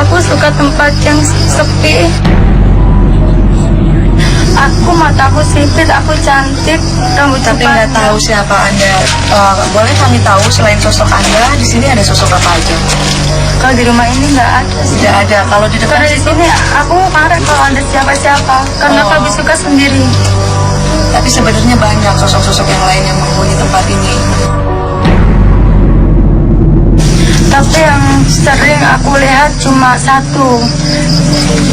Aku suka tempat yang sepi. Aku mataku sipit, aku cantik, rambut Tapi nggak tahu siapa Anda. Boleh kami tahu selain sosok Anda, di sini ada sosok apa aja? Kalau di rumah ini nggak ada. Tidak ada. Kalau di depan Karena di sini aku marah kalau ada siapa-siapa. Karena aku lebih suka sendiri. Tapi sebenarnya banyak sosok-sosok yang lain yang menghuni tempat ini. Tapi yang sering aku lihat cuma satu.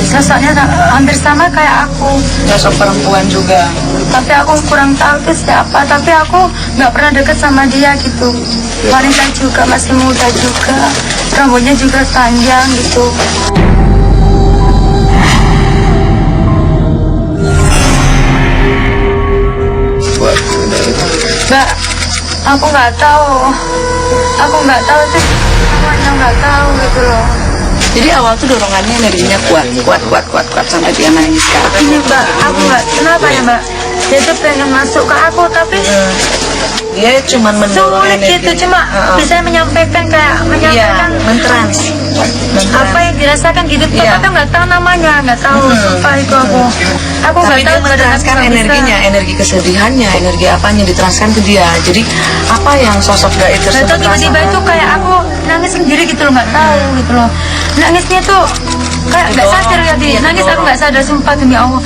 Sosoknya hampir sama kayak aku. Sosok perempuan juga. Tapi aku kurang tahu itu siapa. Tapi aku nggak pernah deket sama dia gitu. Wanita juga, masih muda juga. Rambutnya juga panjang gitu. Mbak, aku nggak tahu. Aku nggak tahu itu namanya, nggak tahu gitu loh. Jadi awal tuh dorongannya energinya kuat sampai dia nangis kak. Ini Mbak, aku nggak kenapa ya Mbak. Dia tuh pengen masuk ke aku tapi Dia cuma mendorong sulit energi. gitu, cuma bisa menyampaikan kayak Iya, mentrans. apa yang dirasakan gitu tuh. Iya. Tapi nggak tahu namanya, nggak tahu. Sumpah itu aku Tapi nggak dia tahu. mentranskan energinya, energi kesedihannya, energi apanya ditranskan ke dia. Jadi apa yang sosok gaib Nggak tersebut tahu tiba-tiba rasakan? itu kayak aku nangis sendiri gitu loh, nggak tahu gitu loh. Nangisnya tuh kayak nggak sadar ya dia nangis, aku nggak sadar sumpah demi Allah.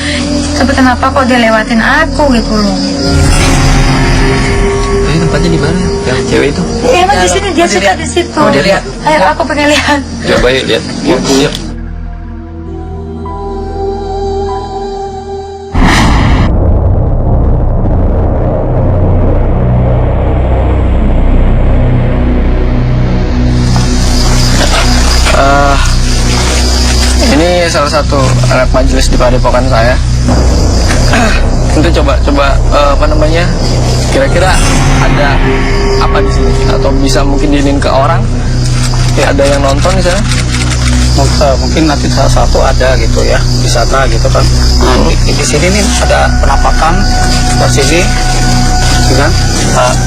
Tapi kenapa kok dia lewatin aku gitu loh? Ini tempatnya di mana? Yang cewek itu? Emang di sini dia suka di situ. Mau dilihat? Ayo aku pengen lihat. Coba yuk lihat. Yuk. Ini salah satu anak majelis di padepokan saya. Nanti coba apa namanya? Kira-kira ada apa di sini atau bisa mungkin diinin ke orang? Ya, ada yang nonton di sana? Mungkin nanti salah satu ada gitu ya, wisata gitu kan. Di sini nih ada penampakan di sini, gitu kan?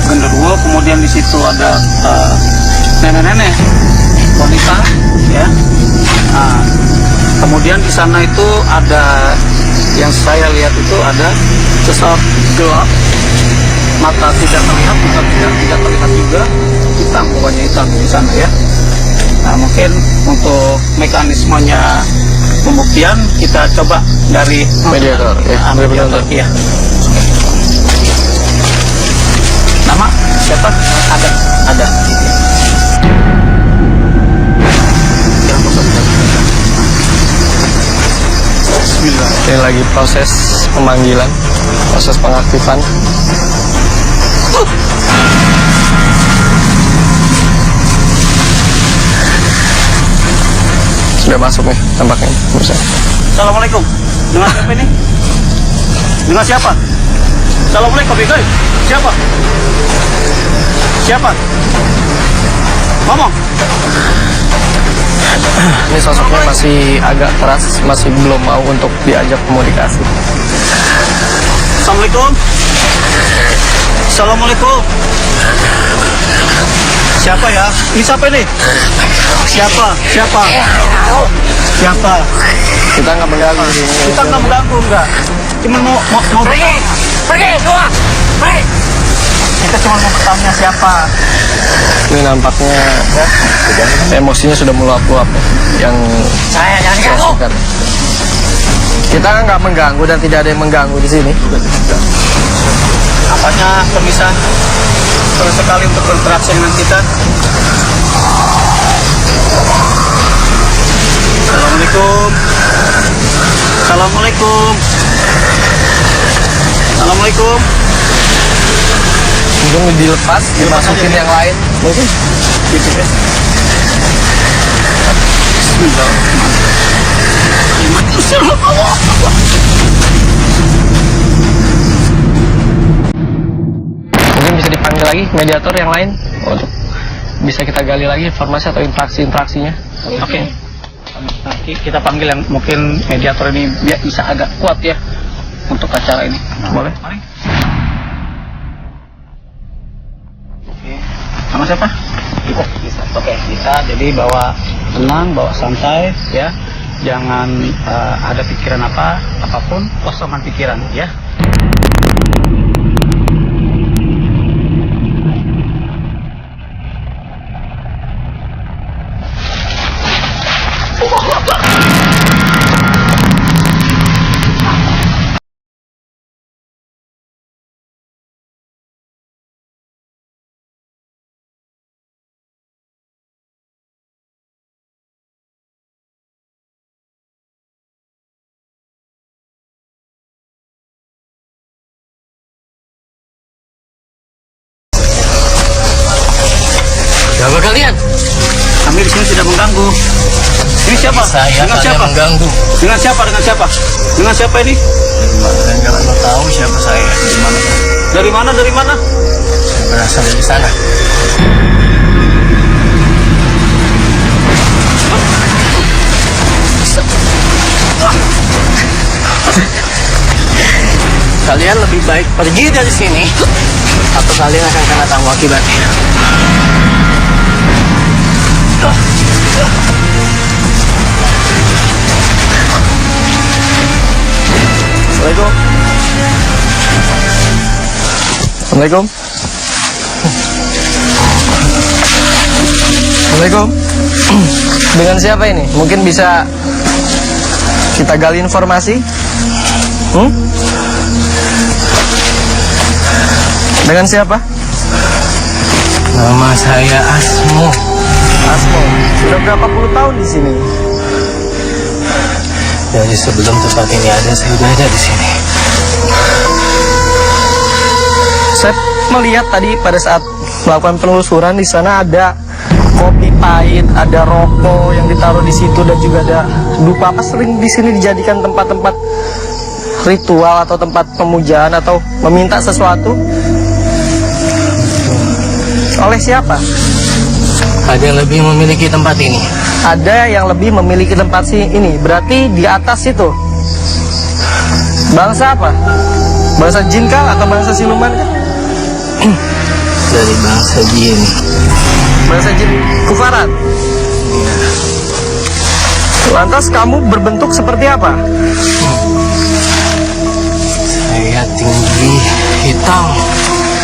Genderuwo, kemudian di situ ada nenek-nenek, wanita, ya. Kemudian di sana itu ada yang saya lihat itu ada sosok gelap, mata tidak terlihat, bukan tidak terlihat juga, hitam, pokoknya hitam di sana ya. Nah, mungkin untuk mekanismenya pembuktian kita coba dari Mediator, ya. mediator, iya. Nama siapa? Ada. Bismillah. Ini lagi proses pemanggilan, proses pengaktifan. Sudah masuk nih tampaknya. Bisa. Assalamualaikum. Dengan siapa ini? Dengan siapa? Assalamualaikum, guys. Siapa? Siapa? Ngomong. Ini sosoknya masih agak keras, masih belum mau untuk diajak komunikasi. Assalamualaikum. Assalamualaikum. Siapa ya? Ini siapa ini? Siapa? Siapa? Siapa? Kita nggak mengganggu di sini. Kita nggak mengganggu enggak? Cuma mau pergi keluar, pergi. Kita cuma mau bertanya siapa. Ini nampaknya emosinya sudah meluap-luap ya, yang Saya jangan diganggu. rasakan. Kita nggak mengganggu dan tidak ada yang mengganggu di sini. Apanya permisa terus sekali untuk berinteraksi dengan kita. Assalamualaikum. Assalamualaikum. Assalamualaikum. Mungkin dilepas, dimasukin yang lain. Mungkin. Gitu ya. Mungkin bisa dipanggil lagi mediator yang lain untuk bisa kita gali lagi informasi atau interaksinya. Oke. Nanti kita panggil yang mungkin mediator ini biar bisa agak kuat ya untuk acara ini. Boleh? Mari. Oke. Nama siapa? Cukup. Oke, kita jadi bawa tenang, bawa santai, ya. Jangan ada pikiran apapun, kosongkan pikiran, ya. Siapa kalian? Kami di sini tidak mengganggu. Ini siapa? Saya Dengan kalian siapa? mengganggu. Dengan siapa? Dengan siapa? Dengan siapa ini? Dan kalian mau tahu siapa saya? Di mana? Dari mana? Dari mana? Saya berasal dari sana. Kalian lebih baik pergi dari sini, atau kalian akan kena tanggung akibatnya. Assalamualaikum. Assalamualaikum. Assalamualaikum. Dengan siapa ini? Mungkin bisa kita gali informasi? Dengan siapa? Nama saya Asmo. Asmo, sudah berapa puluh tahun di sini? Dari sebelum tempat ini ada, saya sudah ada di sini. Saya melihat tadi pada saat melakukan penelusuran di sana ada kopi pahit, ada rokok yang ditaruh di situ dan juga ada dupa. Apa sering di sini dijadikan tempat-tempat ritual atau tempat pemujaan atau meminta sesuatu? Oleh siapa? Ada yang lebih memiliki tempat ini. Ada yang lebih memiliki tempat ini. Berarti di atas itu bangsa apa? Bangsa jin kah atau bangsa siluman kah? Dari bangsa jin. Bangsa jin kufarat. Lantas kamu berbentuk seperti apa? Saya tinggi, hitam,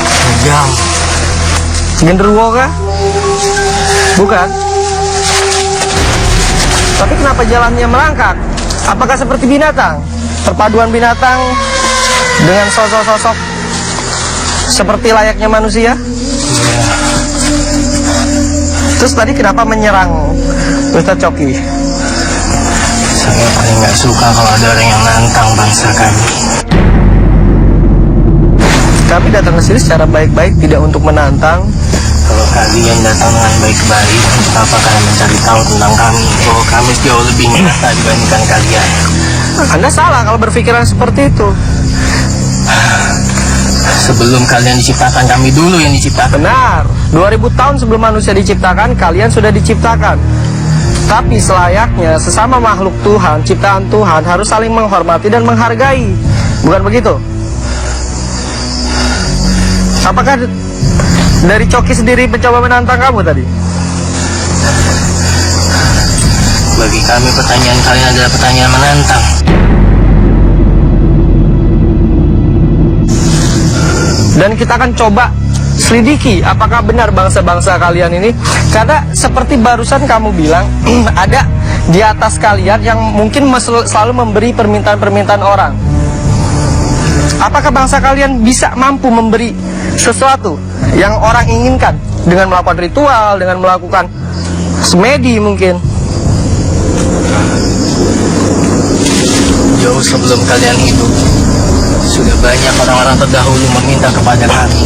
tegam. Genderuwo kah? Bukan. Tapi kenapa jalannya merangkak? Apakah seperti binatang? Perpaduan binatang dengan sosok-sosok seperti layaknya manusia? Terus tadi kenapa menyerang Ustadz Coki? Saya paling nggak suka kalau ada orang yang nantang bangsa kami. Kami datang ke sini secara baik-baik, tidak untuk menantang. Kalau kalian datang dengan baik-baik, untuk apa kalian mencari tahu tentang kami? Bahwa kami jauh lebih nyata dibandingkan kalian. Anda salah kalau berpikiran seperti itu. Sebelum kalian diciptakan, kami dulu yang diciptakan. Benar, 2000 tahun sebelum manusia diciptakan, kalian sudah diciptakan. Tapi selayaknya sesama makhluk Tuhan, ciptaan Tuhan, harus saling menghormati dan menghargai. Bukan begitu? Apakah dari Coki sendiri mencoba menantang kamu tadi? Bagi kami pertanyaan kalian adalah pertanyaan menantang. Dan kita akan coba selidiki apakah benar bangsa-bangsa kalian ini. Karena seperti barusan kamu bilang, ada di atas kalian yang mungkin selalu memberi permintaan-permintaan orang. Apakah bangsa kalian bisa mampu memberi sesuatu yang orang inginkan dengan melakukan ritual, dengan melakukan semedi mungkin? Jauh sebelum kalian hidup, sudah banyak orang-orang terdahulu meminta kepada kami.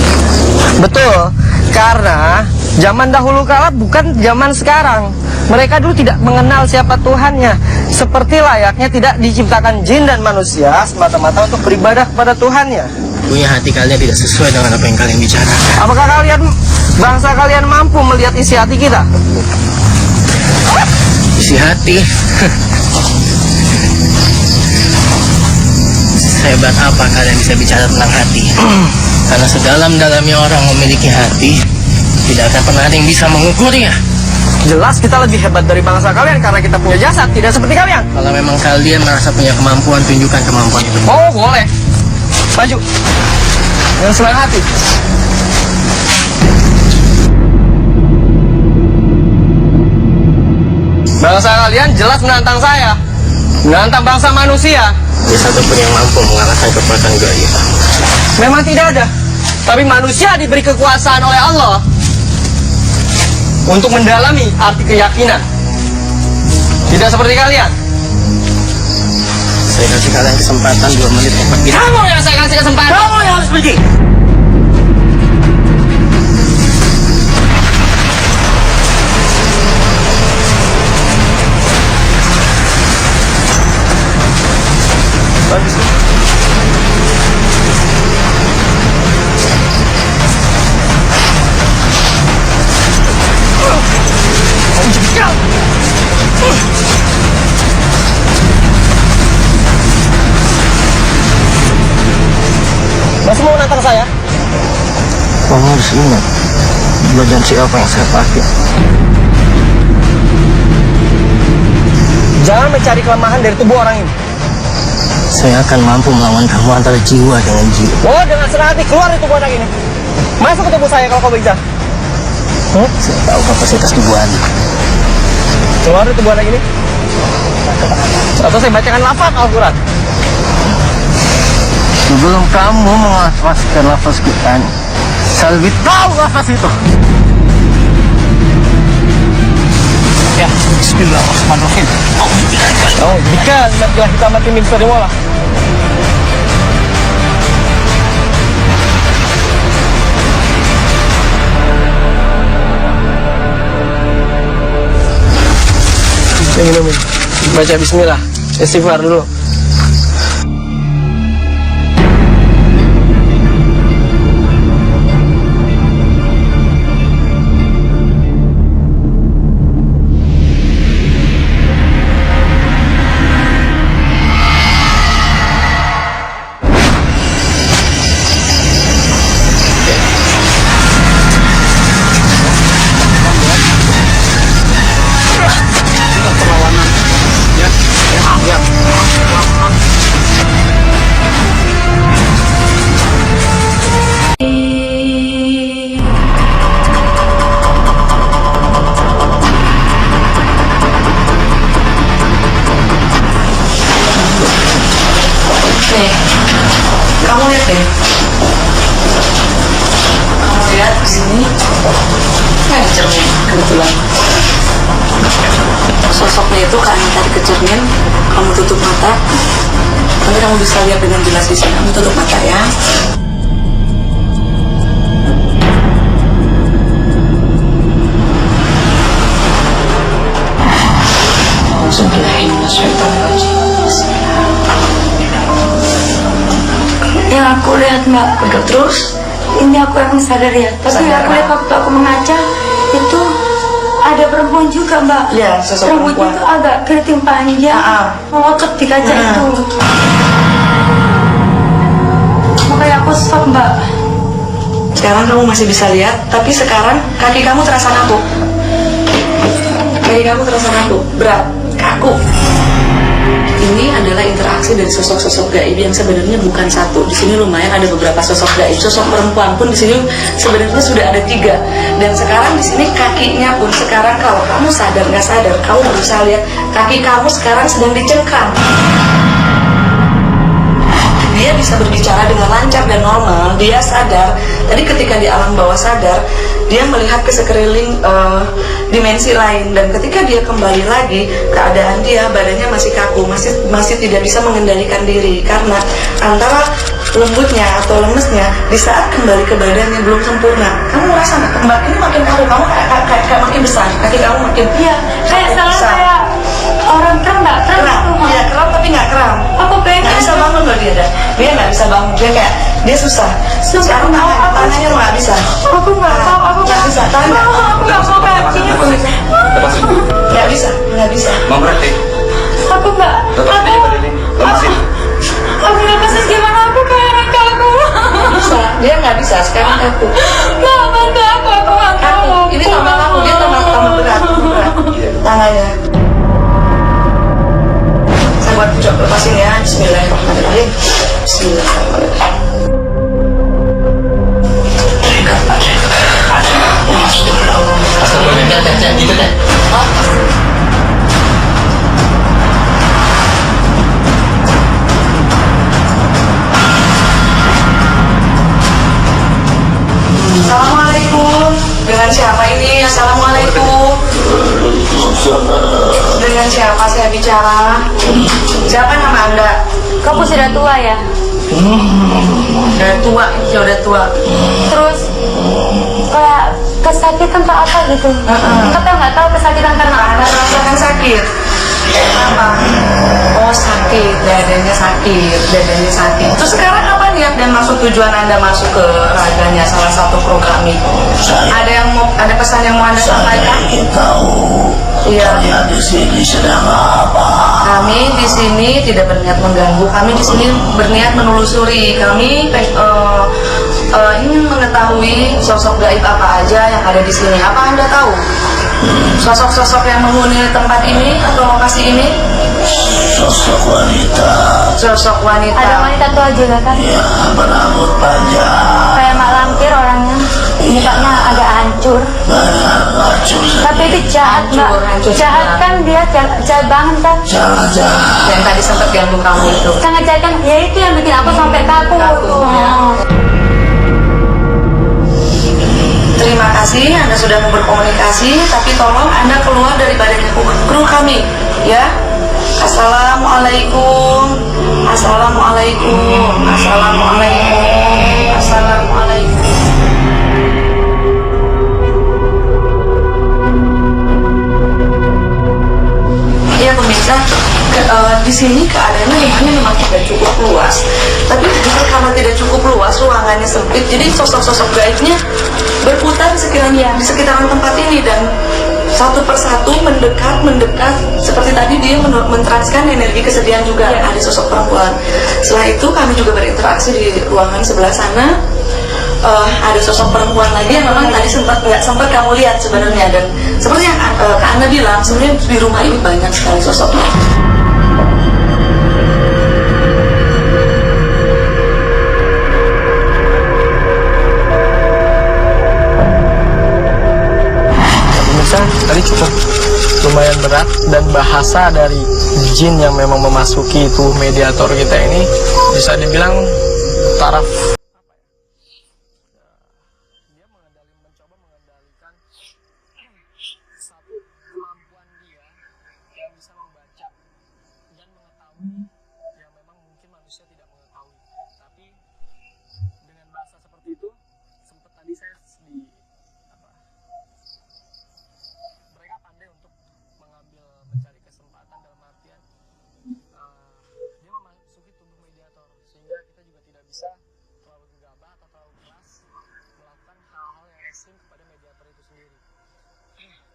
Betul, karena zaman dahulu kala bukan zaman sekarang. Mereka dulu tidak mengenal siapa Tuhannya. Seperti layaknya tidak diciptakan jin dan manusia semata-mata untuk beribadah kepada Tuhannya. Punya hati kalian tidak sesuai dengan apa yang kalian bicarakan. Apakah bangsa kalian mampu melihat isi hati kita? Isi hati? Sehebat apa kalian bisa bicara tentang hati? Karena sedalam-dalamnya orang memiliki hati, tidak akan pernah ada yang bisa mengukurnya. Jelas kita lebih hebat dari bangsa kalian karena kita punya jasad, tidak seperti kalian. Kalau memang kalian merasa punya kemampuan, tunjukkan kemampuan itu. Oh, boleh. Maju. Dengan senang hati. Bangsa kalian jelas menantang saya. Menantang bangsa manusia. Ada satupun yang mampu mengalahkan kekuatan gaib. Memang tidak ada. Tapi manusia diberi kekuasaan oleh Allah untuk mendalami arti keyakinan. Tidak seperti kalian. Saya kasih kalian kesempatan 2 menit untuk pergi. Kamu yang saya kasih kesempatan. Kamu yang harus pergi. Bagus. Masih mau nantang saya? Kamu harus ingat badan siapa yang saya pakai. Jangan mencari kelemahan dari tubuh orang ini. Saya akan mampu melawan kamu antara jiwa dengan jiwa. Oh, dengan senang hati keluar dari tubuh anak ini. Masuk ke tubuh saya kalau kau bisa. Saya tahu kapasitas tubuh Anda. Keluar dari tubuh anak ini. Atau saya bacakan lafaz Al-Quran. Sebelum kamu menghafazkan lafaz Quran, saya lebih tahu lafaz itu. Ya, bismillahirrahmanirrahim. Oh, jika telah kita mati min syarri Yang minum. Baca bismillah. Istighfar dulu. Nih, kamu lihat deh. Kamu lihat di sini. Ada cermin kebetulan. Sosoknya itu kan tadi ke cermin. Kamu tutup mata. Nanti kamu bisa lihat dengan jelas di sini. Kamu tutup mata ya. Yang aku lihat Mbak, Udah terus. ini aku yang sadar ya. Tapi Sadar aku lihat apa? waktu aku mengaca itu ada perempuan juga Mbak. Iya, sosok Rambutnya perempuan. itu agak keriting panjang, melotot di kaca itu. Makanya aku shock Mbak. Sekarang kamu masih bisa lihat, tapi sekarang kaki kamu terasa kaku. Kaki kamu terasa kaku, berat, kaku. Ini adalah interaksi dari sosok-sosok gaib yang sebenarnya bukan satu. Di sini lumayan ada beberapa sosok gaib. Sosok perempuan pun di sini sebenarnya sudah ada 3. Dan sekarang di sini kakinya pun sekarang kalau kamu sadar nggak sadar, kamu berusaha lihat kaki kamu sekarang sedang dicengkram. Dia bisa berbicara dengan lancar dan normal. Dia sadar. Tadi ketika di alam bawah sadar, dia melihat ke sekeliling dimensi lain. Dan ketika dia kembali lagi, keadaan dia badannya masih kaku, masih tidak bisa mengendalikan diri karena antara lembutnya atau lemesnya di saat kembali ke badannya belum sempurna. Kamu merasa nggak? Mbak, ini makin kaku, kamu kayak makin besar, kaki kamu makin Iya, kayak salah besar. kayak orang kram Mbak, kram Kram, itu Mbak. iya kram tapi nggak kram. Aku pengen. Nggak bisa bangun loh dia nggak bisa bangun, dia susah. Sekarang tangannya nggak bisa. Aku nggak tahu, aku Nggak bisa, tahan nggak? Aku nggak mau kakinya. Nggak bisa. Mau berarti? Aku nggak. Aku nggak bisa gimana aku kayak kaku. Bisa, dia nggak bisa. Sekarang kaku. Nggak bantu aku nggak tahu. berat tangannya. Saya buat coba lepasin ya. Bismillahirrahmanirrahim. Bismillahirrahmanirrahim. Assalamualaikum. Dengan siapa ini? Assalamualaikum. Dengan siapa saya bicara? Siapa nama Anda? Kamu sudah tua ya? Udah tua, ya udah tua. Terus kayak kesakitan atau apa gitu? Kita nggak tahu kesakitan karena apa. Merasakan sakit. Kenapa? Oh sakit, dadanya sakit. Terus sekarang apa niat dan maksud tujuan Anda masuk ke raganya salah satu program itu? Ada pesan yang mau Anda sampaikan? Ingin tahu Iya. kalian di sini sedang apa? Kami di sini tidak berniat mengganggu. Kami di sini berniat menelusuri. Kami ingin mengetahui sosok gaib apa aja yang ada di sini. Apa Anda tahu? Sosok-sosok yang menghuni tempat ini atau lokasi ini? Sosok wanita, Sosok wanita. Ada wanita tua juga kan? ya berambut panjang, Kayak mak lampir orangnya, mukanya agak hancur. benar racun, Tapi itu jahat mbak, Hancur, jahat kan dia, jahat banget kan? jalan-jalan. Yang tadi sempat ganggu kamu itu. Sangat jahat kan, ya itu yang bikin aku sampai takut. Takut, ya. Terima kasih Anda sudah mau berkomunikasi, tapi tolong Anda keluar dari badan kru kami, ya. Assalamualaikum. Assalamualaikum. Assalamualaikum. Assalamualaikum. Iya pemirsa, di sini keadaannya memang tidak cukup luas. Tapi justru karena tidak cukup luas, ruangannya sempit, jadi sosok-sosok gaibnya berputar di sekitaran tempat ini dan satu persatu mendekat. Seperti tadi dia mentranskan energi kesedihan juga. Ada sosok perempuan. Setelah itu kami juga berinteraksi di ruangan sebelah sana. Ada sosok perempuan lagi yang memang tadi nggak sempat kamu lihat sebenarnya, dan seperti yang Kak Anda bilang sebenarnya di rumah ini banyak sekali sosoknya. Pemirsa, tadi cukup lumayan berat, dan bahasa dari jin yang memang memasuki tubuh mediator kita ini bisa dibilang taraf. Dia mencoba mengendalikan satu kemampuan dia yang bisa membaca dan mengetahui yang memang mungkin manusia tidak mengetahui. Tapi dengan bahasa seperti itu, sempat tadi saya mereka pandai untuk mencari kesempatan dalam artian dia memasuki tubuh mediator, sehingga kita juga tidak bisa terlalu gegabah atau terlalu keras melakukan hal-hal yang ekstrim kepada mediator itu sendiri.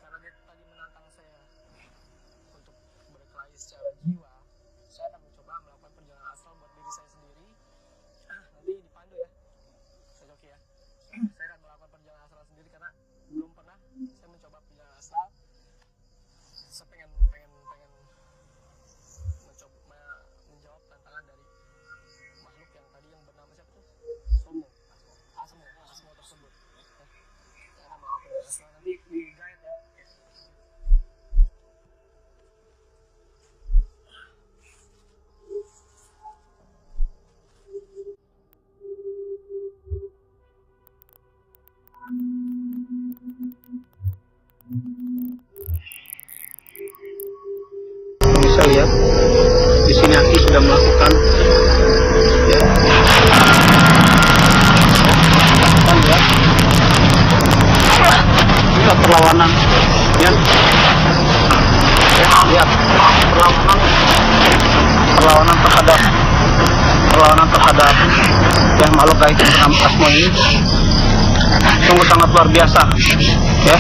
Karena dia tadi menantang saya untuk berkelahi secara jiwa, saya akan mencoba melakukan perjalanan astral buat diri saya sendiri. Nanti dipandu ya, saya joki ya. Saya akan melakukan perjalanan astral sendiri karena belum pernah saya mencoba perjalanan astral. Saya pengen menjawab tantangan dari makhluk yang tadi yang bernama siapa tuh? Asmo tersebut. Saya akan melakukan perjalanan astral nanti di guide ya. Bisa lihat di sini Aki sudah melakukan ya, lihat perlawanan ya, lihat perlawanan terhadap yang makhluk gaib bernama Asmo ini sungguh sangat luar biasa ya.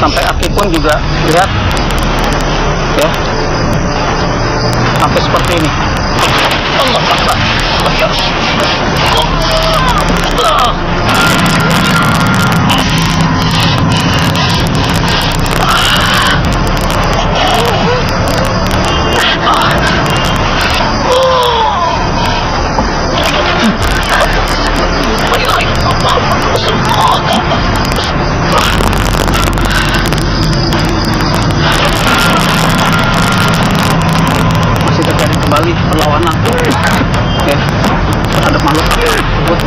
Sampai Aki pun juga lihat ya, sampai seperti ini. Allah Akbar. kembali perlawanan ya terhadap makhluk tersebut.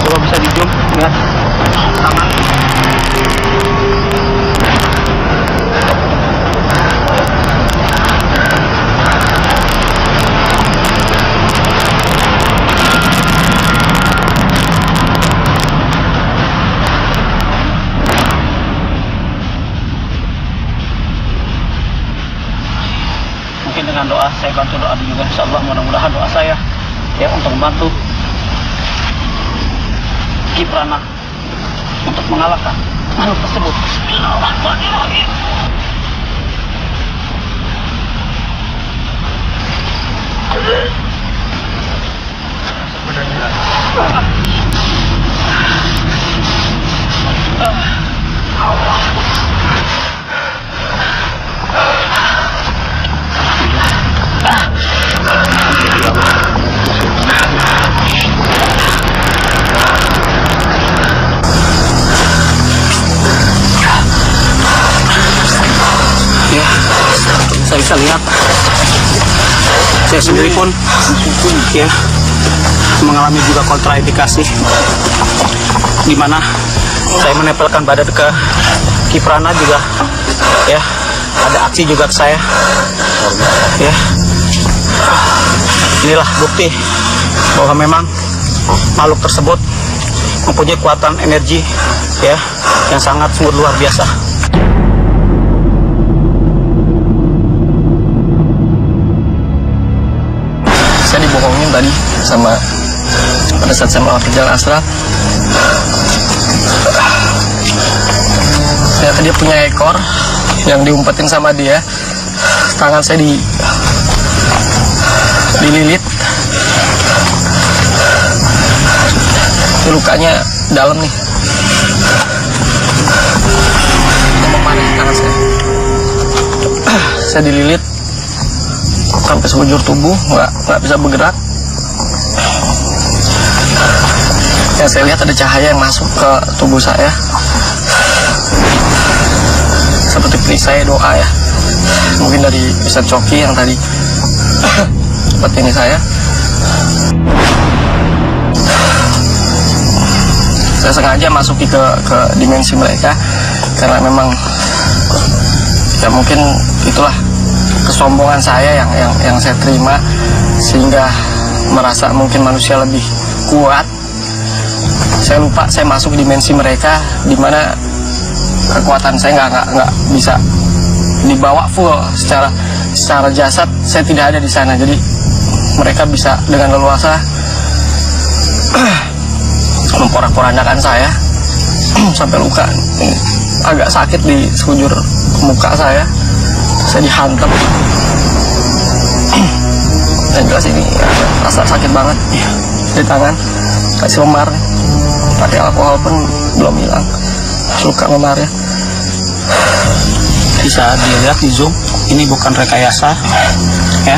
Coba bisa di zoom lihat tangan. Mungkin dengan doa, saya bantu doa juga, insyaallah mudah-mudahan doa saya ya untuk membantu Kiprana untuk mengalahkan makhluk tersebut. Bismillahirrahmanirrahim. Ya, saya bisa lihat, saya sendiri pun ya mengalami juga kontraindikasi di mana saya menempelkan badan ke Kiprana juga ya, ada aksi juga ke saya ya. Inilah bukti bahwa memang makhluk tersebut mempunyai kekuatan energi ya yang sangat luar biasa. Saya dibohongin tadi sama pada saat saya melewati jalan astral. Ternyata dia punya ekor yang diumpetin sama dia. Tangan saya dililit. Ini lukanya dalam nih. Memanah tangan saya. Saya dililit sampai sekujur tubuh, nggak bisa bergerak. Yang saya lihat ada cahaya yang masuk ke tubuh saya, seperti perisai doa ya, mungkin dari Ustadz Coki yang tadi seperti ini saya sengaja masuki ke dimensi mereka karena memang ya mungkin itulah kesombongan saya yang saya terima sehingga merasa mungkin manusia lebih kuat. Saya lupa saya masuk ke dimensi mereka di mana kekuatan saya nggak bisa dibawa full secara jasad. Saya tidak ada di sana, jadi mereka bisa dengan leluasa memporak-porandakan saya sampai luka agak sakit di sekujur muka saya dihantam dan jelas ini rasa sakit banget di tangan, kasih memar, pakai alkohol pun belum hilang luka memarnya. Bisa dilihat di zoom, ini bukan rekayasa ya.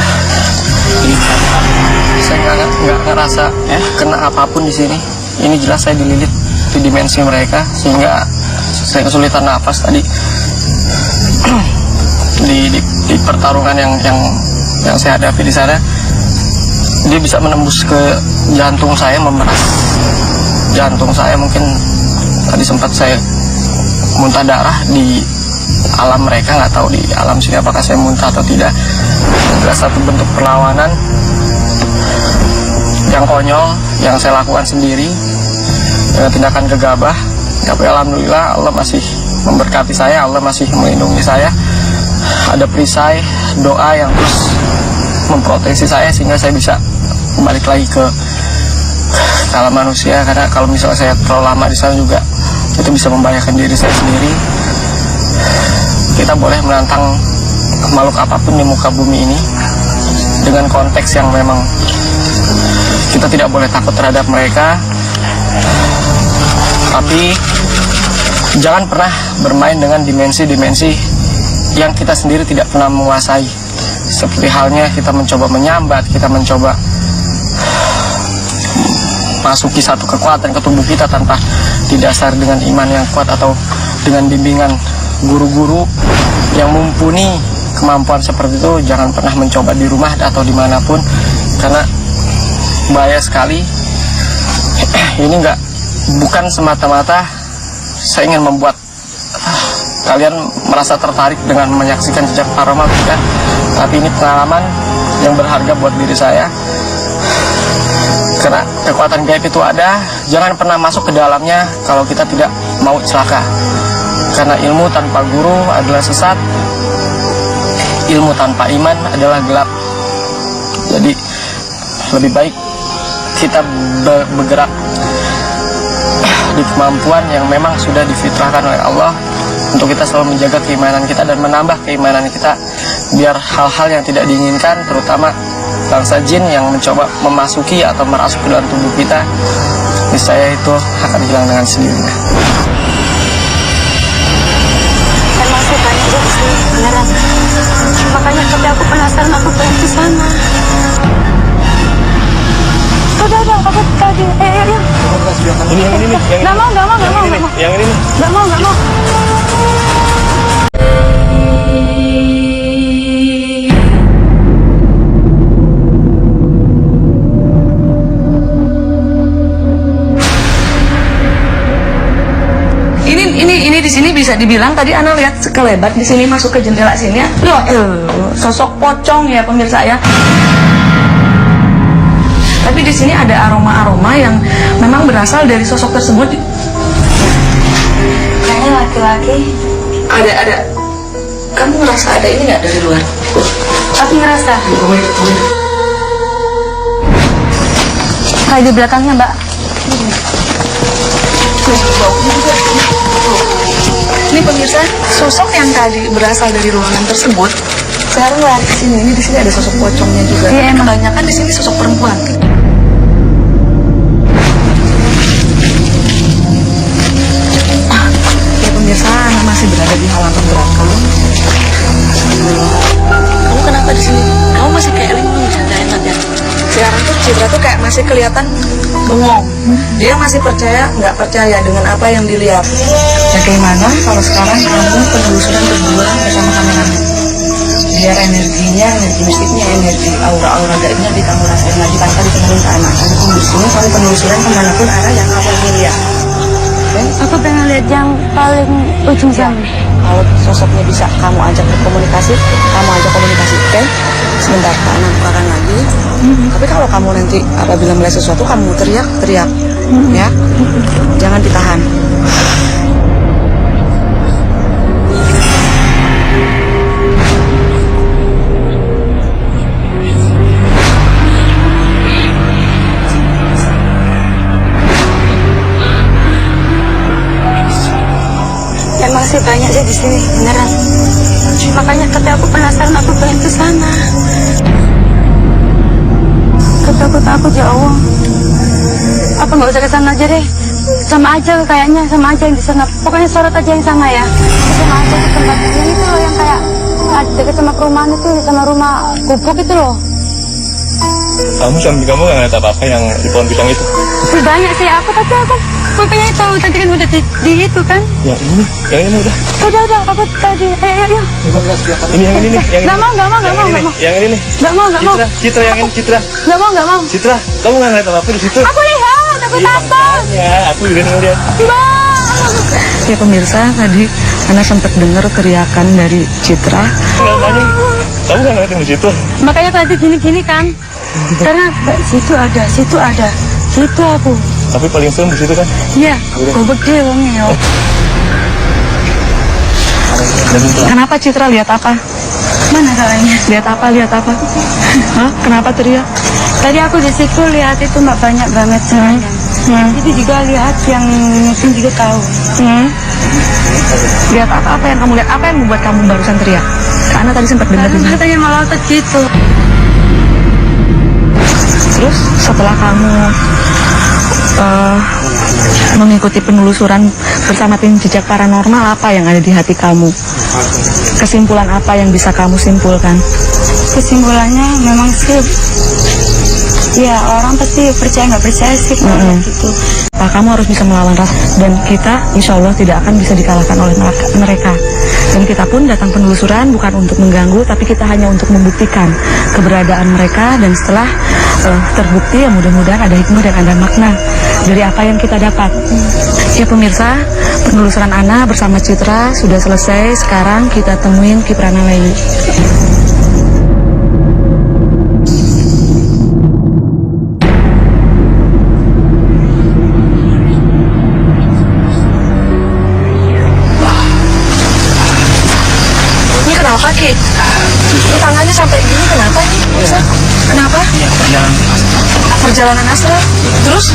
Saya nggak ngerasa kena apapun di sini. Ini jelas saya dililit di dimensi mereka sehingga saya kesulitan nafas tadi. di pertarungan yang saya hadapi di sana, dia bisa menembus ke jantung saya, memeras jantung saya. Mungkin tadi sempat saya muntah darah di alam mereka, nggak tahu di alam sini apakah saya muntah atau tidak. Jelas satu bentuk perlawanan yang konyol yang saya lakukan sendiri dengan tindakan gegabah. Tapi alhamdulillah Allah masih memberkati saya, Allah masih melindungi saya. Ada perisai doa yang terus memproteksi saya sehingga saya bisa balik lagi ke alam manusia. Karena kalau misalnya saya terlalu lama di sana juga itu bisa membahayakan diri saya sendiri. Kita boleh menantang makhluk apapun di muka bumi ini dengan konteks yang memang kita tidak boleh takut terhadap mereka, tapi jangan pernah bermain dengan dimensi-dimensi yang kita sendiri tidak pernah menguasai. Seperti halnya kita mencoba menyambat, kita mencoba masuki satu kekuatan ke tubuh kita tanpa didasari dengan iman yang kuat atau dengan bimbingan guru-guru yang mumpuni kemampuan seperti itu jangan pernah mencoba di rumah atau dimanapun, karena bahaya sekali. Ini bukan semata-mata saya ingin membuat kalian merasa tertarik dengan menyaksikan jejak paranormal, bukan, tapi ini pengalaman yang berharga buat diri saya. Karena kekuatan gaib itu ada, jangan pernah masuk ke dalamnya kalau kita tidak mau celaka. Karena ilmu tanpa guru adalah sesat, ilmu tanpa iman adalah gelap. Jadi lebih baik kita bergerak di kemampuan yang memang sudah difitrahkan oleh Allah, untuk kita selalu menjaga keimanan kita dan menambah keimanan kita, biar hal-hal yang tidak diinginkan, terutama bangsa jin yang mencoba memasuki atau merasuk ke dalam tubuh kita, niscaya itu akan hilang dengan sendirinya. Emang sih banyak di sini, beneran. Makanya tapi aku penasaran, aku pengen ke sana. Udah, aku tadi. Ayo. Ini yang ini nih, Nggak mau. yang ini nih. Nggak mau. Ini di sini bisa dibilang tadi Ana lihat sekelebat di sini masuk ke jendela sini. Loh, sosok pocong ya pemirsa ya. Tapi di sini ada aroma-aroma yang memang berasal dari sosok tersebut. Kayaknya laki-laki. Ada. Kamu ngerasa ada ini nggak dari luar? Aku ngerasa. Kayak di belakangnya, Mbak. Ini pemirsa, sosok yang tadi berasal dari ruangan tersebut sekarang lari ke sini. Ini di sini ada sosok pocongnya juga. Iya, emang. Kebanyakan di sini sosok perempuan. Ya pemirsa, Ana masih berada di halaman belakang. Kamu kenapa di sini? Kamu masih kayak linglung ya, nggak enak ya. Sekarang tuh Citra tuh kayak masih kelihatan bengong. Dia masih nggak percaya dengan apa yang dilihat. Bagaimana kalau sekarang kamu penelusuran berdua bersama kameramen? Biar energinya, energi mistiknya, energi aura-aura gaibnya di kamu rasain lagi tanpa ditemenin ke anak. Kamu di sini sampai penelusuran kemanapun arah yang kamu ingin lihat. Aku pengen lihat yang paling ujung sana. Kalau sosoknya bisa kamu ajak berkomunikasi, kamu ajak komunikasi, oke? Sebentar, Kak Ana bukakan lagi. Tapi kalau kamu nanti apabila melihat sesuatu, kamu teriak, ya? Jangan ditahan. Emang sih banyak sih di sini, beneran. Makanya tapi aku penasaran, aku pengen ke sana. Ketakutan aku jauh. Apa nggak usah ke sana aja deh? Sama aja kayaknya, sama aja yang di sana. Pokoknya sorot aja yang sana ya. Sama aja di tempat yang itu loh, yang kayak dekat sama perumahan itu, sama rumah gubuk itu loh. Suami kamu nggak ngeliat apa-apa yang di pohon pisang itu? Banyak sih aku, tapi aku pengen tahu tadi kan udah di itu kan. Yang ini udah. Udah, aku tadi. Ayo. Ini yang ini nih, yang Nggak mau. Yang ini nih. Nggak mau. Citra yang ini, Citra. Nggak mau. Citra, kamu nggak ngeliat apa-apa di situ? Aku lihat, aku takut. Ya, aku juga ngeliat. Ya pemirsa, tadi Ana sempat dengar teriakan dari Citra. Kamu nggak ngeliat yang di situ? Makanya tadi gini kan. Karena situ ada. Situ aku. Tapi paling serem di situ kan? Iya, gobek deh wongnya. Kenapa Citra lihat apa? Mana salahnya? Lihat apa? Hah? Kenapa teriak? Tadi aku di situ lihat itu mbak banyak banget semuanya. Itu juga lihat yang mungkin juga tahu. Lihat apa yang kamu lihat? Apa yang membuat kamu barusan teriak? Karena tadi sempat dengar Karena katanya malah gitu. Terus setelah kamu mengikuti penelusuran bersama tim jejak paranormal, apa yang ada di hati kamu? Kesimpulan apa yang bisa kamu simpulkan? Kesimpulannya memang sih, ya orang pasti percaya nggak percaya sih kalau gitu. Kamu harus bisa melawan rasa, dan kita insya Allah tidak akan bisa dikalahkan oleh mereka. Dan kita pun datang penelusuran bukan untuk mengganggu, tapi kita hanya untuk membuktikan keberadaan mereka, dan setelah terbukti ya mudah-mudahan ada hikmah dan ada makna dari apa yang kita dapat. Ya pemirsa, penelusuran Ana bersama Citra sudah selesai. Sekarang kita temuin Kiprana lagi. Ini kenapa Ki? Ini tangannya sampai gini kenapa nih? Bisa? Kenapa? Perjalanan astral. Terus?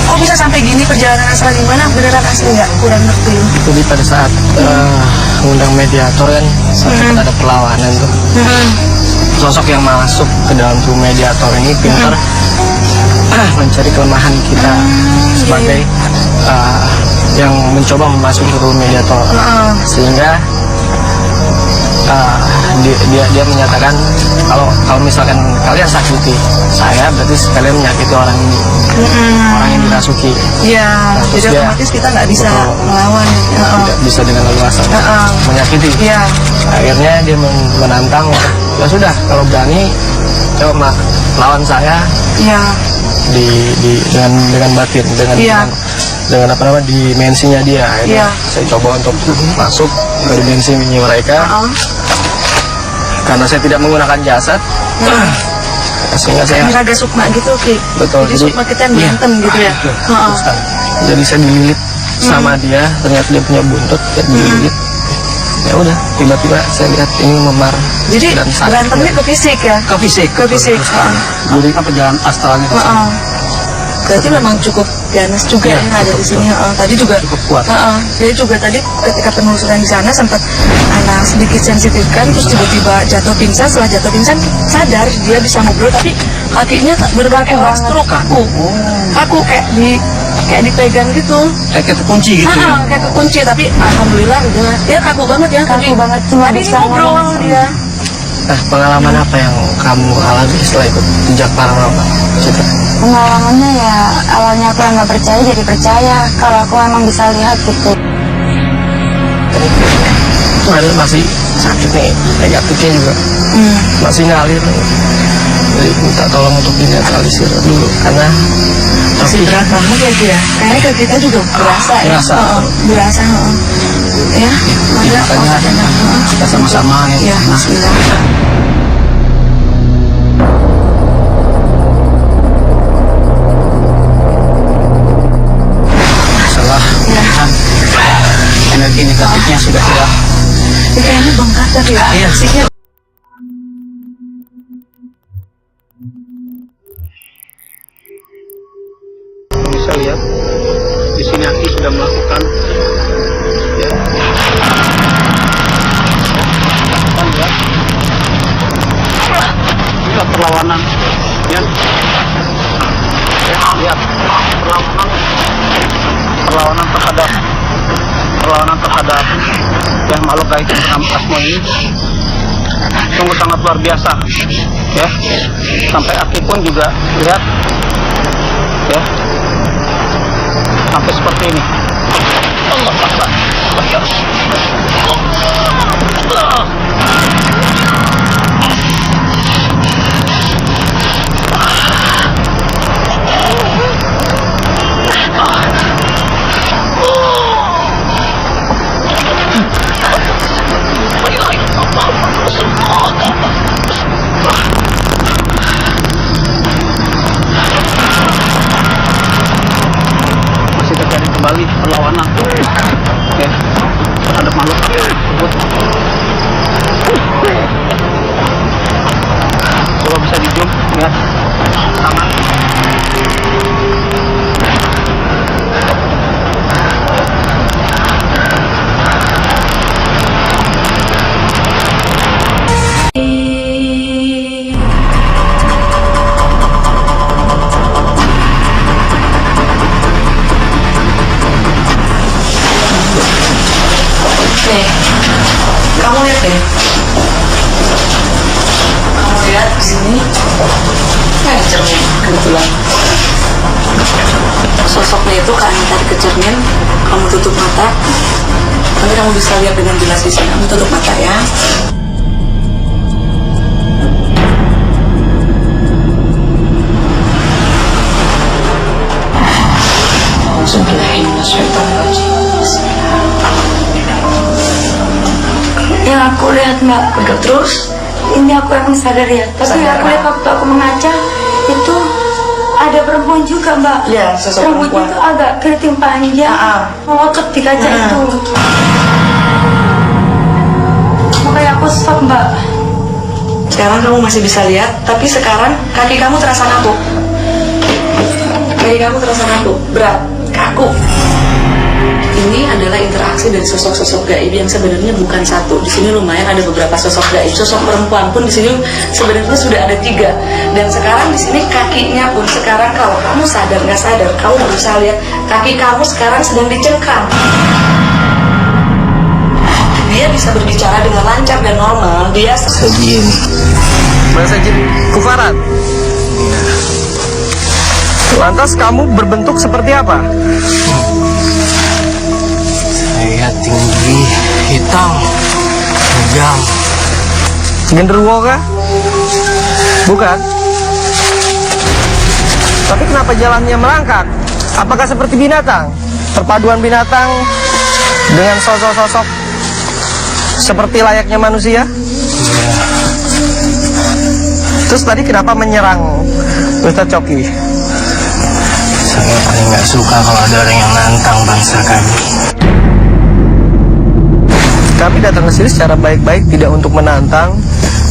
Kok bisa sampai gini perjalanan astral gimana? Beneran asli nggak? Kurang ngerti. Jadi pada saat undang mediator kan sempat ada perlawanan tuh. Sosok yang masuk ke dalam tubuh mediator ini pintar mencari kelemahan kita sebagai yang mencoba memasuki tubuh mediator, sehingga dia menyatakan kalau misalkan kalian sakiti saya, berarti kalian menyakiti orang ini, orang yang dirasuki. Iya. Jadi otomatis kita nggak bisa melawan. Tidak bisa dengan leluasa menyakiti. Iya. Akhirnya dia menantang, ya sudah kalau berani coba lawan saya. Iya. Dengan batin, dengan apa namanya dimensinya dia. Iya. Saya coba untuk masuk ke dimensi mereka. Karena saya tidak menggunakan jasad, sehingga saya Raga sukma gitu, Ki. betul. Jadi sukma kita yang berantem gitu ya. Jadi saya dililit sama dia, ternyata dia punya buntut, dan dililit. Ya udah, tiba-tiba saya lihat ini memar. Jadi dan sakit. berantemnya ke fisik ya? Ke fisik. Ke fisik. Jadi perjalanan astralnya ke sana. Berarti memang cukup ganas juga yang ada di sini. Tadi juga Cukup kuat. Jadi juga tadi ketika penelusuran di sana sempat anak sedikit sensitif kan, terus tiba-tiba jatuh pingsan. Setelah jatuh pingsan sadar dia bisa ngobrol, tapi kakinya berbagai stroke kaku kayak dipegang gitu. Kayak terkunci gitu ya. Kayak kekunci, tapi alhamdulillah udah dia kaku banget ya. Kaku banget, cuma Tadi bisa ngobrol ngomong. dia. Nah, pengalaman apa yang kamu alami setelah ikut jejak paranormal, Citra? Pengalamannya ya awalnya aku yang nggak percaya jadi percaya kalau aku emang bisa lihat gitu. Padahal masih sakit nih, negatifnya juga masih ngalir. Jadi minta tolong untuk dinetralisir dulu, karena Masih berat banget ya dia. Kayaknya ke kita juga berasa ya. Berasa. Berasa. Ya, makanya kita sama-sama ya. Bismillah. Masalah energi negatifnya sudah tidak. Ini kayaknya bengkak tadi ya. Iya. Fisiknya. Bisa lihat di sini Aki sudah melakukan ya. Lihat perlawanan ya. Lihat perlawanan terhadap yang makhluk gaib yang bernama Asmo ini sungguh sangat luar biasa ya. Sampai Aki pun juga lihat ya, sampai seperti ini. Allah Akbar. Masih terjadi kembali perlawanan ya, terhadap makhluk tersebut. Coba bisa di zoom lihat tangan. Nih, kamu lihat deh. Kamu lihat di sini. Ada cermin kebetulan. Sosoknya itu kan tadi ke cermin, kamu tutup mata, nanti kamu bisa lihat dengan jelas di sini. Kamu tutup mata ya. Yang aku lihat Mbak, Udah terus. ini aku yang sadar ya. Tapi Sadar, aku lihat waktu aku mengaca itu ada perempuan juga Mbak. Ya, sosok Rambutnya perempuan. itu agak keriting panjang, melotot di kaca itu. Makanya aku shock Mbak. Sekarang kamu masih bisa lihat, tapi sekarang kaki kamu terasa kaku. Kaki kamu terasa kaku, berat, kaku. Ini adalah interaksi dari sosok-sosok gaib yang sebenarnya bukan satu. Di sini lumayan ada beberapa sosok gaib. Sosok perempuan pun di sini sebenarnya sudah ada 3. Dan sekarang di sini kakinya pun sekarang kalau kamu sadar nggak sadar, kamu berusaha lihat kaki kamu sekarang sedang dicengkram. Dia bisa berbicara dengan lancar dan normal. Dia Segini. Bahasa jin kufarat. Lantas kamu berbentuk seperti apa? Saya tinggi, hitam, tajam. Genderuwo kah? Bukan. Tapi kenapa jalannya merangkak? Apakah seperti binatang? Perpaduan binatang dengan sosok-sosok seperti layaknya manusia? Terus tadi kenapa menyerang Ustadz Coki? Saya paling nggak suka kalau ada orang yang nantang bangsa kami. Kami datang ke sini secara baik-baik, tidak untuk menantang.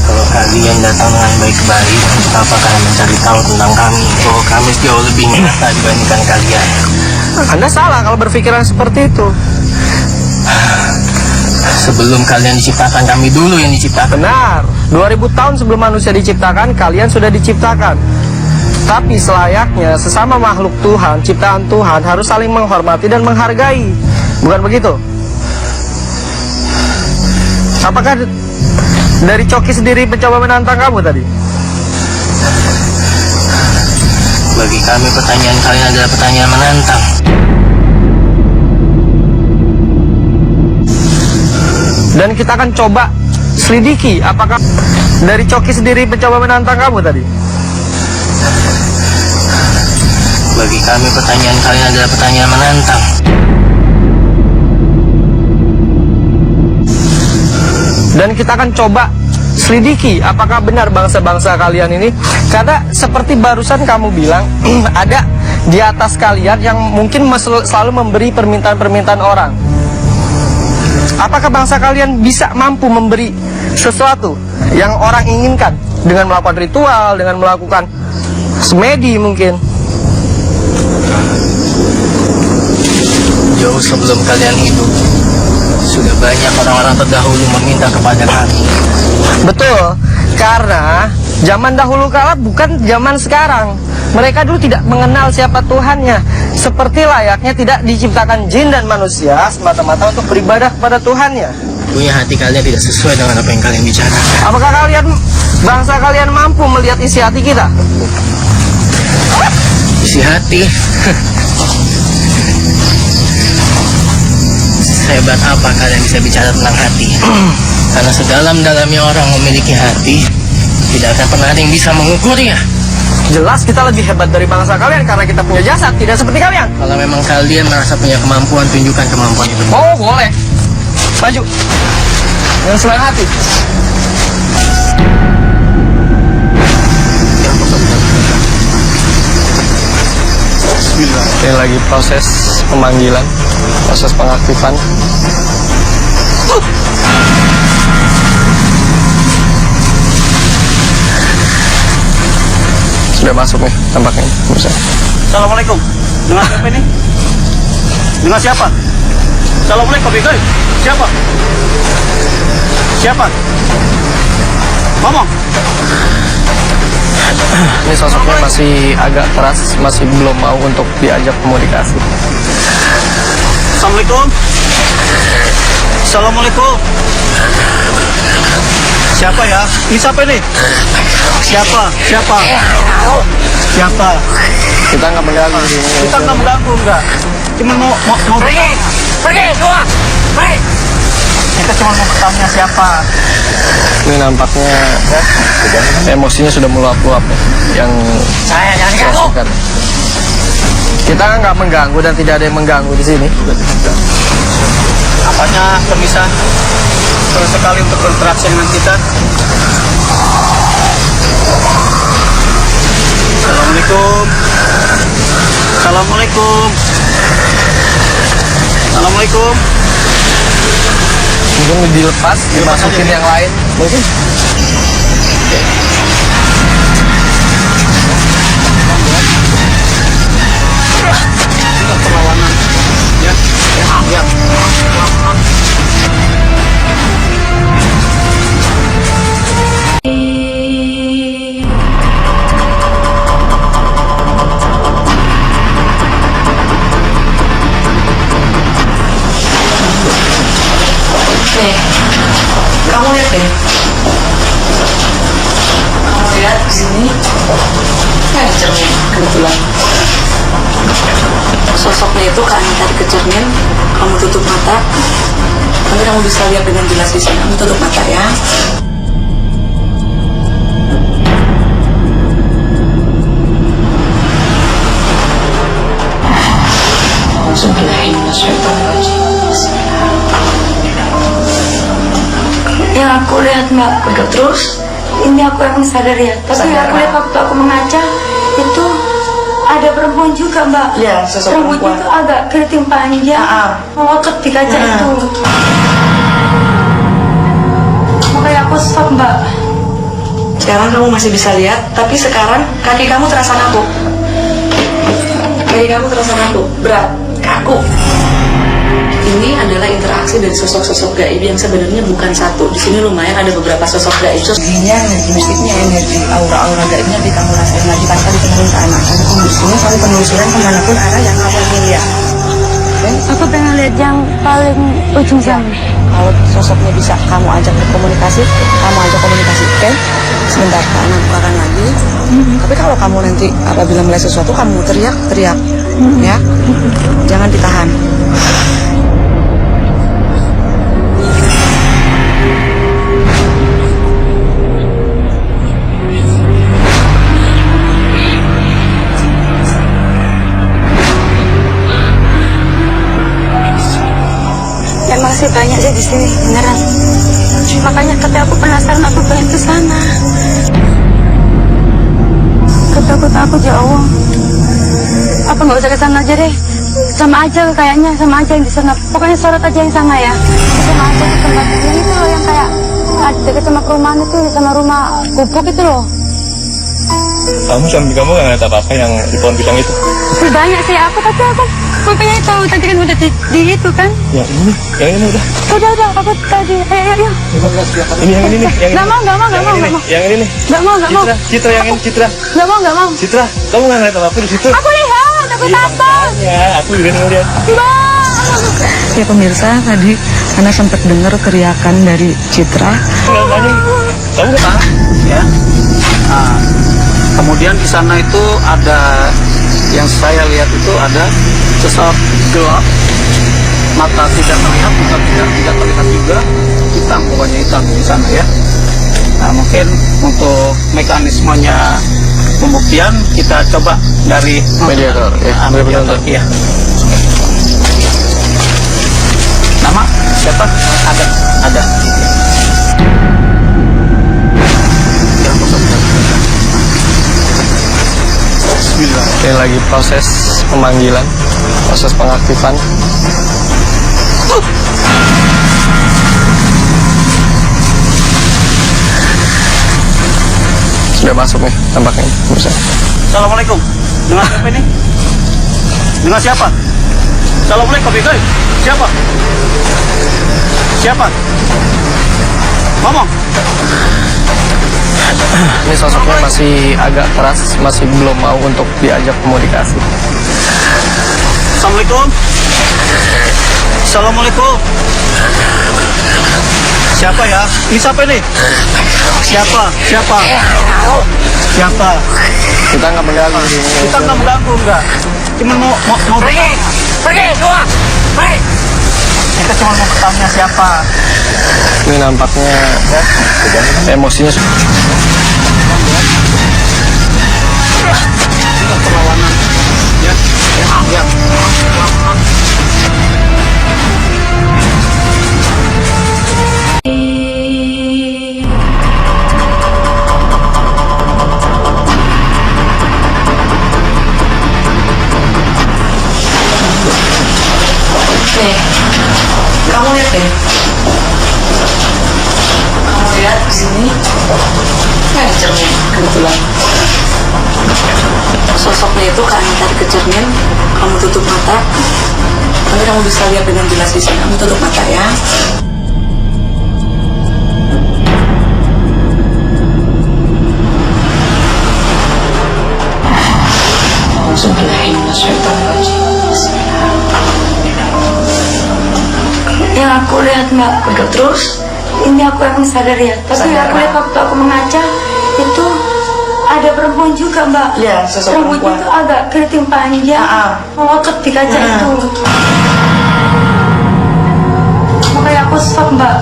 Kalau kalian datang dengan baik-baik, untuk apa kalian mencari tahu tentang kami? Bahwa kami jauh lebih nyata dibandingkan kalian. Anda salah kalau berpikiran seperti itu. Sebelum kalian diciptakan, kami dulu yang diciptakan. Benar, 2000 tahun sebelum manusia diciptakan, kalian sudah diciptakan. Tapi selayaknya sesama makhluk Tuhan, ciptaan Tuhan harus saling menghormati dan menghargai. Bukan begitu? Apakah dari Coki sendiri mencoba menantang kamu tadi? Bagi kami pertanyaan kalian adalah pertanyaan menantang. Dan kita akan coba selidiki apakah dari Coki sendiri mencoba menantang kamu tadi. Bagi kami pertanyaan kalian adalah pertanyaan menantang. Dan kita akan coba selidiki apakah benar bangsa-bangsa kalian ini. Karena seperti barusan kamu bilang ada di atas kalian yang mungkin selalu memberi permintaan-permintaan orang. Apakah bangsa kalian bisa mampu memberi sesuatu yang orang inginkan dengan melakukan ritual, dengan melakukan semedi mungkin? Jauh sebelum kalian hidup, sudah banyak orang-orang terdahulu meminta kepada kami. Betul, karena zaman dahulu kala bukan zaman sekarang. Mereka dulu tidak mengenal siapa Tuhannya. Seperti layaknya tidak diciptakan jin dan manusia semata-mata untuk beribadah kepada Tuhannya. Punya hati kalian tidak sesuai dengan apa yang kalian bicarakan. Apakah bangsa kalian mampu melihat isi hati kita? Isi hati. Sehebat apa kalian bisa bicara tentang hati? Karena sedalam-dalamnya orang memiliki hati, tidak akan pernah ada yang bisa mengukurnya. Jelas kita lebih hebat dari bangsa kalian karena kita punya jasad, tidak seperti kalian. Kalau memang kalian merasa punya kemampuan, tunjukkan kemampuan itu. Oh, boleh. Maju. Dengan senang hati. Ini lagi proses pemanggilan, proses pengaktifan. Sudah masuk nih tampaknya. Bisa. Assalamualaikum. Dengan siapa ini? Dengan siapa? Assalamualaikum, guys. Siapa? Siapa? Ngomong. Ini sosoknya masih agak keras, masih belum mau untuk diajak komunikasi. Assalamualaikum. Assalamualaikum. Siapa ya? Ini siapa ini? Siapa? Siapa? Siapa? Kita nggak mengganggu di sini. Kita nggak mengganggu, enggak. Cuma mau Pergi keluar, pergi. Kita cuma mau bertanya siapa. Ini nampaknya emosinya sudah meluap-luap ya, yang Saya jangan diganggu. rasakan. Kita nggak mengganggu dan tidak ada yang mengganggu di sini. Apanya permisa terus sekali untuk berinteraksi dengan kita. Assalamualaikum. Assalamualaikum. Assalamualaikum. Mungkin dilepas, dimasukin yang lain. Mungkin. Tidak perlawanan. Ya, ya. Nih, kamu lihat deh. Kamu lihat di sini. Ada cermin kebetulan. Sosoknya itu kan tadi ke cermin. Kamu tutup mata. Nanti kamu bisa lihat dengan jelas di sini. Kamu tutup mata ya. Yang aku lihat Mbak, Pegang terus. ini aku yang sadar ya. Tapi Sadar, aku lihat waktu aku mengaca itu ada perempuan juga Mbak. Iya, sosok Rambutnya perempuan. itu agak keriting panjang, melotot di kaca itu. Makanya aku shock Mbak. Sekarang kamu masih bisa lihat, tapi sekarang kaki kamu terasa kaku. Kaki kamu terasa kaku, berat, kaku. Ini adalah interaksi dari sosok-sosok gaib yang sebenarnya bukan satu. Di sini lumayan ada beberapa sosok gaib. Ini energi mistiknya, energi aura-aura gaibnya di kamu rasain lagi tanpa ditemuin ke anak. Dan kondisinya kamu penelusuran kemanapun arah yang kamu ingin lihat. Oke? Aku pengen lihat yang paling ujung sana. Kalau sosoknya bisa kamu ajak berkomunikasi, kamu ajak komunikasi. Oke? Sebentar, anak bukakan lagi. Tapi kalau kamu nanti apabila melihat sesuatu, kamu teriak. Ya? Jangan ditahan. Emang sih banyak sih di sini, beneran. Makanya ketika aku penasaran, aku pengen ke sana. Ketakutan aku jauh. Apa nggak usah ke sana aja deh? Sama aja kayaknya, sama aja yang di sana. Pokoknya sorot aja yang sana ya. Sama aja di tempat yang itu loh yang kayak dekat sama perumahan itu, sama rumah gubuk itu loh. Kamu nggak ngeliat apa-apa yang di pohon pisang itu? Banyak sih aku, tapi aku punya tahu tadi kan udah di itu kan. Yang ini udah. Udah, aku tadi. Ayo. Ini yang ini nih, yang Nggak mau. Yang ini nih. Nggak mau. Citra yang ini, Citra. Nggak mau. Citra, kamu nggak ngeliat apa-apa di situ? Aku lihat, aku takut. Ya, aku juga ngeliat. Ya pemirsa, tadi Ana sempat dengar teriakan dari Citra. Kamu nggak? Ya. Nah, kemudian di sana itu ada yang saya lihat itu ada sosok gelap, mata tidak terlihat, bukan tidak terlihat juga, hitam, pokoknya hitam di sana ya. Nah, mungkin untuk mekanismenya pembuktian kita coba dari Mediator, ya. mediator, iya. Nama siapa? Ada. Bismillah. Ini lagi proses pemanggilan, proses pengaktifan. Sudah masuk nih, tampaknya. Bisa. Assalamualaikum. Dengan siapa ini? Dengan siapa? Assalamualaikum, guys. Siapa? Siapa? Ngomong. Ini sosoknya masih agak keras, masih belum mau untuk diajak komunikasi. Assalamualaikum. Assalamualaikum. Siapa ya? Ini siapa ini? Siapa? Siapa? Kita nggak mengganggu di sini. Kita nggak mengganggu enggak. Cuma mau Pergi semua. Pergi. Kita cuma mau bertanya siapa. Ini nampaknya emosinya perlawanan ya. Nih, kamu lihat deh. Kamu lihat di sini. Ini ada cermin kebetulan. Sosoknya itu kan tadi ke cermin. Kamu tutup mata. Nanti kamu bisa lihat dengan jelas di sini. Kamu tutup mata ya. Yang aku lihat Mbak, Pegang terus. ini aku yang sadar ya. Tapi Sadar, aku lihat Mbak. waktu aku mengaca itu ada perempuan juga Mbak. Iya, sosok Rambutnya perempuan. itu agak keriting panjang, melotot di kaca itu. Makanya aku shock Mbak.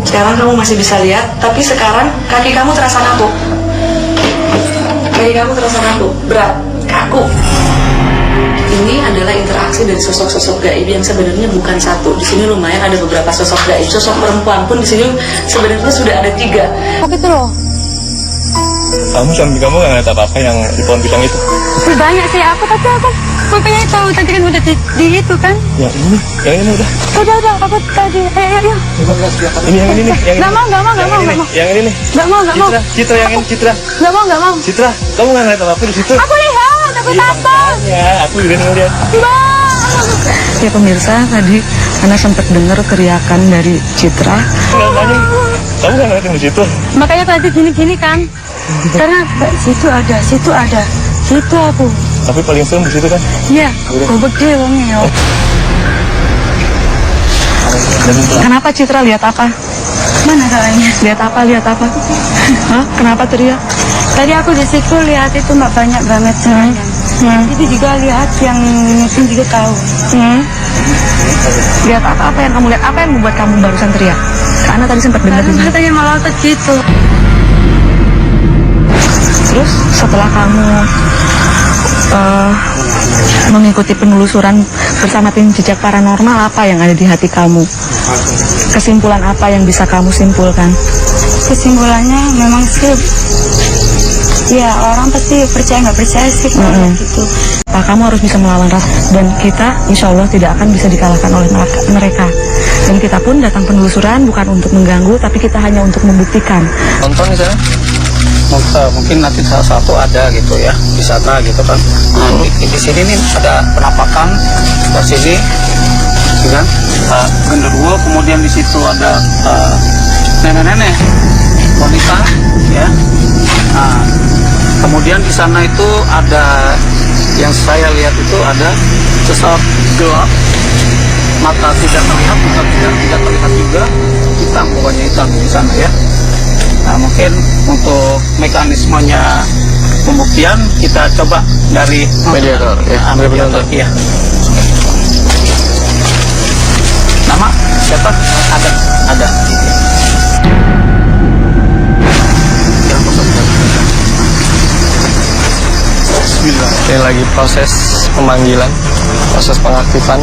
Sekarang kamu masih bisa lihat, tapi sekarang kaki kamu terasa kaku. Kaki kamu terasa kaku, berat, kaku. Ini adalah interaksi dari sosok-sosok gaib yang sebenarnya bukan satu. Di sini lumayan ada beberapa sosok gaib. Sosok perempuan pun di sini sebenarnya sudah ada 3. Oh gitu loh. Suami kamu nggak ngeliat apa-apa yang di pohon pisang itu? Banyak sih aku, tapi aku pengen tahu tadi kan udah di itu kan. Yang ini udah. Udah aku tadi. Ayo. Ini yang ini nih, yang ini. Nggak mau. Yang ini nih. Nggak mau. Citra yang ini, Citra. Nggak mau. Citra, kamu nggak ngeliat apa-apa di situ? Aku lihat, aku takut. Ya, aku udah ngeliat. Ya pemirsa, tadi Ana sempat dengar teriakan dari Citra. Kamu nggak ngeliat yang di situ? Makanya tadi gini kan. Karena situ ada. Situ aku. Tapi paling serem di situ kan? Iya, gobek deh wongnya. Kenapa Citra lihat apa? Mana salahnya? Lihat apa? Hah? Kenapa teriak? Tadi aku di situ lihat itu Mbak banyak banget caranya. Itu juga lihat yang mungkin juga tahu. Lihat apa yang kamu lihat? Apa yang membuat kamu barusan teriak? Karena tadi sempat dengar. Karena katanya melotot gitu. Terus setelah kamu mengikuti penelusuran bersama tim jejak paranormal, apa yang ada di hati kamu? Kesimpulan apa yang bisa kamu simpulkan? Kesimpulannya memang sih, ya orang pasti percaya nggak percaya sih kalau gitu. Pak, kamu harus bisa melawan rasa, dan kita insya Allah tidak akan bisa dikalahkan oleh mereka. Dan kita pun datang penelusuran bukan untuk mengganggu, tapi kita hanya untuk membuktikan. Nonton di sana? Mungkin nanti salah satu ada gitu ya, wisata gitu kan. Di sini nih ada penampakan di sini, kan? Genderuwo, kemudian di situ ada nenek-nenek wanita, ya. Kemudian di sana itu ada yang saya lihat itu ada sosok gelap, mata tidak terlihat, bukan tidak terlihat juga, hitam, pokoknya hitam di sana ya. Nah, mungkin untuk mekanismenya pembuktian kita coba dari Mediator, ya. mediator, iya. Nama siapa? Ada. Bismillah. Ini lagi proses pemanggilan, proses pengaktifan.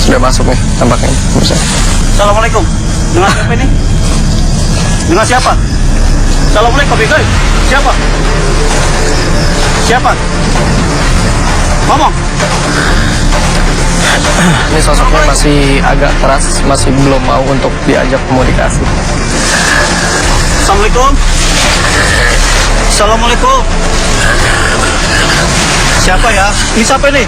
Sudah masuk nih tampaknya. Bisa. Assalamualaikum. Dengan siapa ini? Dengan siapa? Assalamualaikum, guys. Siapa? Ngomong. Ini sosoknya masih agak keras, masih belum mau untuk diajak komunikasi. Assalamualaikum. Siapa ya? Ini siapa ini?